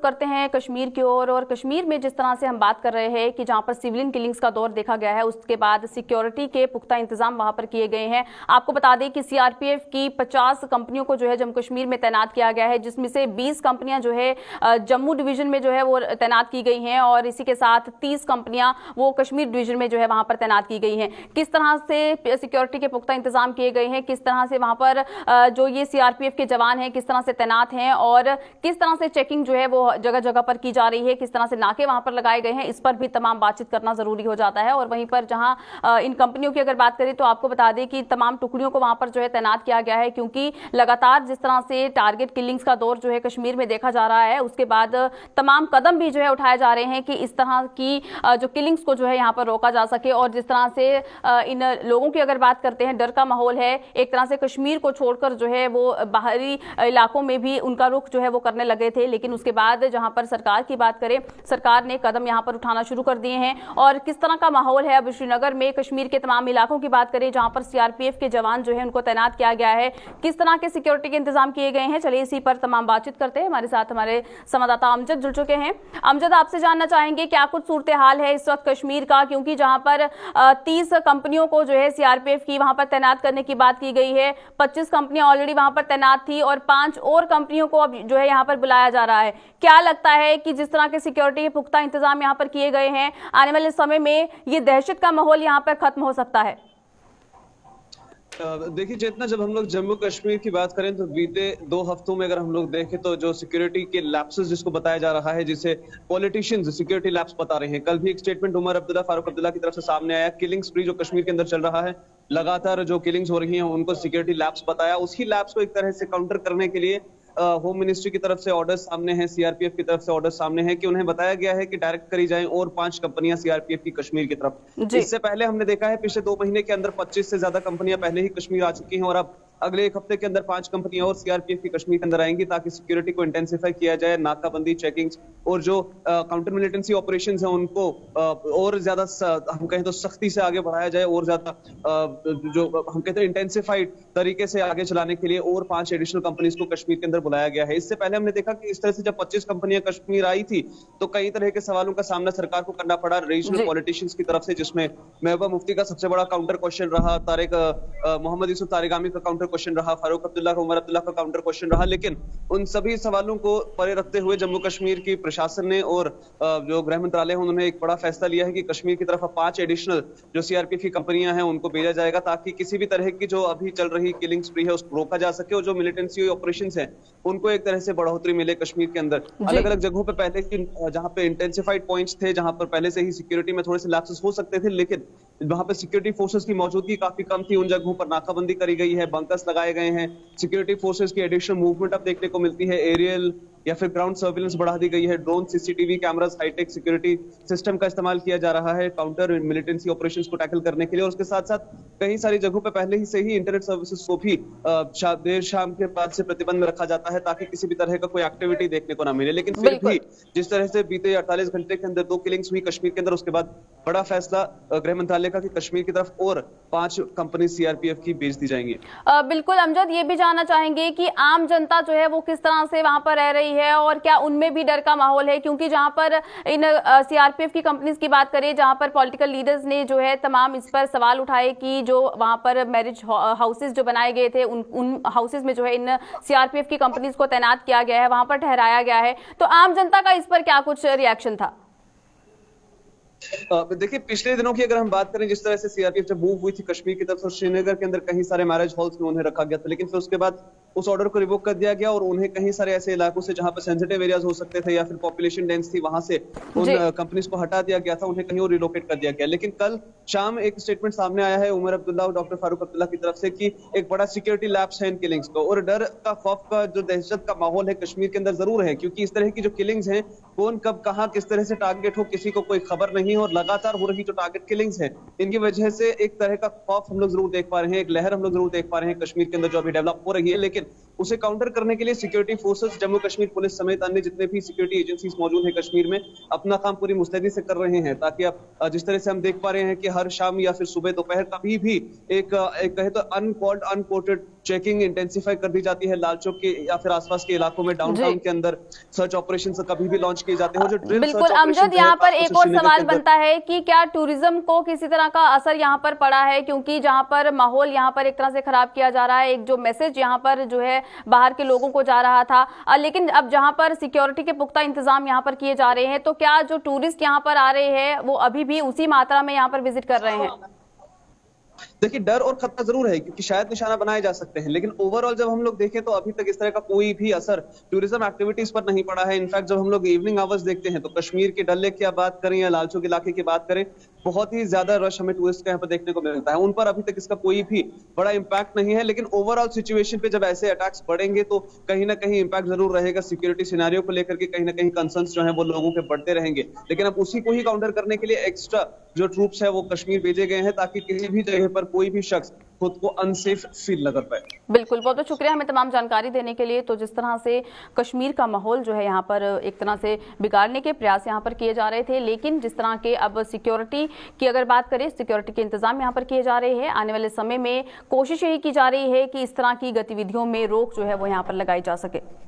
करते हैं कश्मीर की ओर। और कश्मीर में जिस तरह से हम बात कर रहे हैं कि जहां पर सिविलियन किलिंग्स का दौर देखा गया है, उसके बाद सिक्योरिटी के पुख्ता इंतजाम वहां पर किए गए हैं। आपको बता दें कि सीआरपीएफ की 50 कंपनियों को जो है जम्मू कश्मीर में तैनात किया गया है, जिसमें से 20 कंपनियां जो है जम्मू डिवीजन में जो है वो तैनात की गई हैं और इसी के साथ 30 कंपनियां वो कश्मीर डिवीजन में जो है वहां पर तैनात की गई हैं। किस तरह से सिक्योरिटी के पुख्ता इंतजाम किए गए हैं, किस तरह से वहां पर जो ये सीआरपीएफ के जवान हैं किस तरह से तैनात हैं और किस तरह से चेकिंग जो है वो जगह जगह पर की जा रही है, किस तरह से नाके वहां पर लगाए गए हैं, इस पर भी तमाम बातचीत करना जरूरी हो जाता है। और वहीं पर जहां इन कंपनियों की अगर बात करें तो आपको बता दें कि तमाम टुकड़ियों को वहां पर जो है तैनात किया गया है, क्योंकि लगातार जिस तरह से टारगेट किलिंग्स का दौर जो है कश्मीर में देखा जा रहा है, उसके बाद तमाम कदम भी जो है उठाए जा रहे हैं कि इस तरह की जो किलिंग्स को जो है यहाँ पर रोका जा सके। और जिस तरह से इन लोगों की अगर बात करते हैं, डर का माहौल है, एक तरह से कश्मीर को छोड़कर जो है वो बाहरी इलाकों में भी उनका रुख जो है वो करने लगे थे। लेकिन उसके बाद जहां पर सरकार की बात करें, सरकार ने कदम यहां पर उठाना शुरू कर दिए हैं। और किस तरह का माहौल है अब श्रीनगर में, कश्मीर के तमाम इलाकों की बात करें जहां पर सीआरपीएफ के जवान जो है उनको तैनात किया गया है, किस तरह के सिक्योरिटी के इंतजाम किए गए हैं, चलिए इसी पर तमाम बातचीत करते हैं। हमारे साथ हमारे संवाददाता अमजद जुड़ चुके हैं। अमजद, आपसे जानना चाहेंगे क्या कुछ सूरत हाल है इस वक्त कश्मीर का, क्योंकि जहां पर 30 कंपनियों को जो है सीआरपीएफ की वहां पर तैनात करने की बात की गई है, 25 कंपनियां ऑलरेडी वहां पर तैनात थी और 5 और कंपनियों को अब जो है यहां पर बुलाया जा रहा है। क्या लगता है कि जिस तरह के सिक्योरिटी के पुख्ता इंतजाम यहां पर किए गए हैं, आने वाले समय में ये दहशत का माहौल यहां पर खत्म हो सकता है? देखिए, जितना जब हम लोग जम्मू कश्मीर की बात करें तो बीते 2 हफ्तों में अगर हम लोग देखें तो जो सिक्योरिटी के लैप्सेस जिसको बताया जा रहा है, जिसे पॉलिटिशियंस सिक्योरिटी लैप्स बता रहे हैं। कल भी एक स्टेटमेंट उमर अब्दुल्ला, फारूक अब्दुल्ला की तरफ से सामने आया। किलिंग स्प्री जो कश्मीर के अंदर चल रहा है, लगातार जो किलिंग्स हो रही हैं उनको सिक्योरिटी लैप्स बताया। उसी लैप्स को एक तरह से काउंटर करने के लिए होम मिनिस्ट्री की तरफ से ऑर्डर सामने हैं, सीआरपीएफ की तरफ से ऑर्डर सामने हैं कि उन्हें बताया गया है कि डायरेक्ट करी जाएं और 5 कंपनियां सीआरपीएफ की कश्मीर की तरफ। इससे पहले हमने देखा है पिछले 2 महीने के अंदर 25 से ज्यादा कंपनियां पहले ही कश्मीर आ चुकी हैं और अब अगले 1 हफ्ते के अंदर 5 कंपनियां और सीआरपीएफ की कश्मीर के अंदर आएंगी ताकि सिक्योरिटी को इंटेंसिफाई किया जाए, नाकाबंदी, चेकिंग्स और जो काउंटर मिलिटेंसी ऑपरेशंस हैं उनको और ज्यादा हम कहें तो सख्ती से आगे बढ़ाया जाए और ज्यादा जो हम कहते हैं इंटेंसिफाइड तरीके से आगे चलाने के लिए और 5 एडिशनल कंपनीज को कश्मीर के अंदर बुलाया गया है। इससे पहले हमने देखा कि इस तरह से जब 25 कंपनियां कश्मीर आई थी तो कई तरह के सवालों का सामना सरकार को करना पड़ा रीजनल पॉलिटिशियंस की तरफ से, जिसमें महबूबा मुफ्ती का सबसे बड़ा काउंटर क्वेश्चन रहा, मोहम्मद यूसुफ तारिगामी का काउंटर क्वेश्चन रहा, फारूक अब्दुल्ला का, उमर अब्दुल्ला का काउंटर क्वेश्चन रहा। लेकिन उन सभी सवालों को परे रखते हुए जम्मू कश्मीर की प्रशासन ने और जो गृह मंत्रालय है उन्होंने एक बड़ा फैसला लिया है कि कश्मीर की तरफ 5 एडिशनल जो सीआरपीएफ की कंपनियां हैं उनको भेजा जाएगा ताकि किसी भी तरह की जो अभी चल रही किलिंग स्प्री है उसको रोका जा सके और जो मिलिटेंसी ऑपरेशंस हैं उनको एक तरह से बढ़ोतरी मिले कश्मीर के अंदर। अलग अलग जगहों पे पहले जहां पे इंटेंसिफाइड पॉइंट्स थे, जहां पर पहले से ही सिक्योरिटी में थोड़े से लैप्सेस हो सकते थे, लेकिन वहां पे सिक्योरिटी फोर्सेस की मौजूदगी काफी कम थी, उन जगहों पर नाकाबंदी करी गई है, बंकर्स लगाए गए हैं, सिक्योरिटी फोर्सेस की एडिशनल मूवमेंट अब देखने को मिलती है, एरियल या फिर ग्राउंड सर्विलेंस बढ़ा दी गई है, drone, CCTV cameras, high tech security system का इस्तेमाल किया जा रहा है काउंटर मिलिटेंसी ऑपरेशंस को टैकल करने के लिए। और उसके साथ साथ कई सारी जगहों पे पहले ही से ही इंटरनेट सर्विसेज को भी देर शाम के बाद से प्रतिबंध में रखा जाता है ताकि किसी भी तरह का कोई एक्टिविटी देखने को ना मिले। लेकिन फिर भी जिस तरह से बीते 48 घंटे के अंदर 2 किलिंग्स हुई कश्मीर के अंदर, उसके बाद बड़ा फैसला गृह मंत्रालय का कि कश्मीर की तरफ और 5 कंपनी सीआरपीएफ की भेज दी जाएंगी। बिल्कुल अमजद, ये भी जानना चाहेंगे कि आम जनता जो है वो किस तरह से वहां पर रह रही है और क्या उनमें भी डर का माहौल है, क्योंकि जहां पर इन सीआरपीएफ की कंपनीज की बात करें, जहां पर पॉलिटिकल लीडर्स ने जो है तमाम इस पर सवाल उठाए कि जो वहां पर मैरिज हाउसेज जो बनाए गए थे उन हाउसेज में जो है इन सीआरपीएफ की कंपनीज को तैनात किया गया है, वहां पर ठहराया गया है, तो आम जनता का इस पर क्या कुछ रिएक्शन था? देखिए, पिछले दिनों की अगर हम बात करें, जिस तरह से सीआरपीएफ जब मूव हुई थी कश्मीर की तरफ से श्रीनगर के अंदर कहीं सारे मैरिज हॉल्स में उन्हें रखा गया था, लेकिन फिर उसके बाद उस ऑर्डर को रिवोक कर दिया गया और उन्हें कहीं सारे ऐसे इलाकों से जहां पर सेंसिटिव एरियाज हो सकते थे या फिर पॉपुलेशन डेंस थी वहां से उन कंपनीज को हटा दिया गया था, उन्हें कहीं और रिलोकेट कर दिया गया। लेकिन कल शाम एक स्टेटमेंट सामने आया है उमर अब्दुल्ला और डॉक्टर फारूक अब्दुल्ला की तरफ से कि एक बड़ा सिक्योरिटी लैप्स है इन किलिंग्स को, और डर का, खौफ का, जो दहशत का माहौल है कश्मीर के अंदर जरूर है, क्योंकि इस तरह की जो किलिंग्स हैं कौन कब कहां किस तरह से टारगेट हो किसी को कोई खबर नहीं, और लगातार हो रही जो टारगेट किलिंग्स है इनकी वजह से एक तरह का खौफ हम लोग जरूर देख पा रहे हैं, एक लहर हम लोग जरूर देख पा रहे हैं कश्मीर के अंदर जो अभी डेवलप हो रही है। लेकिन उसे काउंटर करने के लिए security forces, Jammu Kashmir police समेत अन्य जितने भी सिक्योरिटी एजेंसीज मौजूद हैं कश्मीर में, अपना काम पूरी मुस्तैदी से कर रहे हैं ताकि अब जिस तरह से हम देख पा रहे हैं कि हर शाम या फिर सुबह दोपहर कभी भी एक कहे तो अनकॉल्ड अनकोटेड चेकिंग इंटेंसिफाई कर दी जाती है लाल चौक के या फिर आसपास के इलाकों में, डाउनटाउन के अंदर सर्च ऑपरेशन कभी भी लॉन्च किए जाते हैं। जो ड्रिल बिल्कुल अमजद, यहाँ पर एक और सवाल बनता है कि क्या टूरिज्म को किसी तरह का असर यहाँ पर पड़ा है, क्योंकि जहाँ पर माहौल यहाँ पर एक तरह से खराब किया जा रहा है, एक जो मैसेज यहाँ पर जो है बाहर के लोगों को जा रहा था, लेकिन अब जहाँ पर सिक्योरिटी के पुख्ता इंतजाम यहाँ पर किए जा रहे हैं, तो क्या जो टूरिस्ट यहाँ पर आ रहे हैं वो अभी भी उसी मात्रा में यहाँ पर विजिट कर रहे हैं? देखिए, डर और खतरा जरूर है क्योंकि शायद निशाना बनाए जा सकते हैं, लेकिन ओवरऑल जब हम लोग देखें तो अभी तक इस तरह का कोई भी असर टूरिज्म एक्टिविटीज पर नहीं पड़ा है। इनफैक्ट जब हम लोग इवनिंग आवर्स देखते हैं तो कश्मीर के डल लेक की बात करें या लाल चौक इलाके की बात करें, बहुत ही ज्यादा रश हमें टूरिस्ट का यहाँ पर देखने को मिलता है। उन पर अभी तक इसका कोई भी बड़ा इंपैक्ट नहीं है, लेकिन ओवरऑल सिचुएशन पे जब ऐसे अटैक्स बढ़ेंगे तो कहीं ना कहीं इंपैक्ट जरूर रहेगा। सिक्योरिटी सिनेरियो को लेकर के कहीं ना कहीं कंसर्न्स जो है वो लोगों के बढ़ते रहेंगे, लेकिन अब उसी को ही काउंटर करने के लिए एक्स्ट्रा जो ट्रूप्स है वो कश्मीर भेजे गए हैं ताकि किसी भी जगह पर कोई भी शख्स खुद को अनसेफ फील न कर पाए। बिल्कुल, बहुत बहुत शुक्रिया हमें तमाम जानकारी देने के लिए। तो जिस तरह से कश्मीर का माहौल जो है यहाँ पर एक तरह से बिगाड़ने के प्रयास यहाँ पर किए जा रहे थे, लेकिन जिस तरह के अब सिक्योरिटी की अगर बात करें, सिक्योरिटी के इंतजाम यहाँ पर किए जा रहे हैं, आने वाले समय में कोशिश यही की जा रही है कि इस तरह की गतिविधियों में रोक जो है वो यहाँ पर लगाई जा सके।